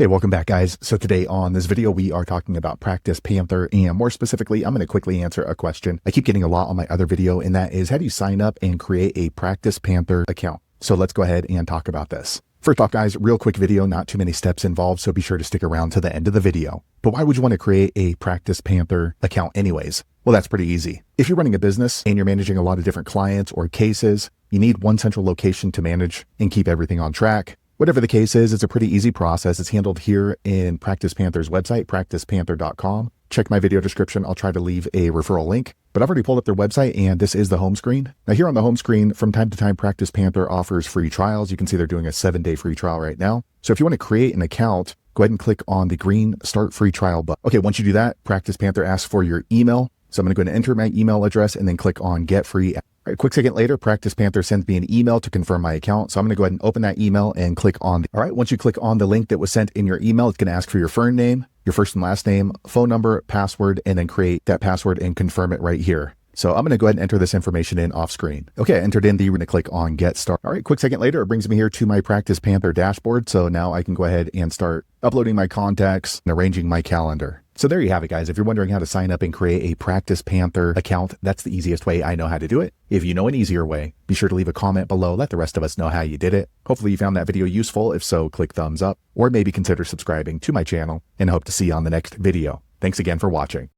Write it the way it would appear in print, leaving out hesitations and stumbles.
Hey, welcome back, guys. So today on this video, we are talking about PracticePanther, and more specifically, I'm going to quickly answer a question I keep getting a lot on my other video, and that is, how do you sign up and create a PracticePanther account? So let's go ahead and talk about this. First off, guys, real quick video, not too many steps involved, so be sure to stick around to the end of the video. But why would you want to create a PracticePanther account anyways? Well, that's pretty easy. If you're running a business and you're managing a lot of different clients or cases, you need one central location to manage and keep everything on track. Whatever the case is, it's a pretty easy process. It's handled here in PracticePanther's website, PracticePanther.com. Check my video description. I'll try to leave a referral link. But I've already pulled up their website, and this is the home screen. Now here on the home screen, from time to time, PracticePanther offers free trials. You can see they're doing a 7-day free trial right now. So if you want to create an account, go ahead and click on the green Start Free Trial button. Okay, once you do that, PracticePanther asks for your email. So I'm going to go ahead and enter my email address and then click on Get Free. All right, a quick second later, PracticePanther sends me an email to confirm my account. So I'm going to go ahead and open that email and click on. All right, once you click on the link that was sent in your email, it's going to ask for your first name, your first and last name, phone number, password, and then create that password and confirm it right here. So I'm going to go ahead and enter this information in off screen. Okay, I entered in we're going to click on Get Started. All right, quick second later, it brings me here to my PracticePanther dashboard. So now I can go ahead and start uploading my contacts and arranging my calendar. So there you have it, guys. If you're wondering how to sign up and create a PracticePanther account, that's the easiest way I know how to do it. If you know an easier way, be sure to leave a comment below. Let the rest of us know how you did it. Hopefully you found that video useful. If so, click thumbs up or maybe consider subscribing to my channel, and hope to see you on the next video. Thanks again for watching.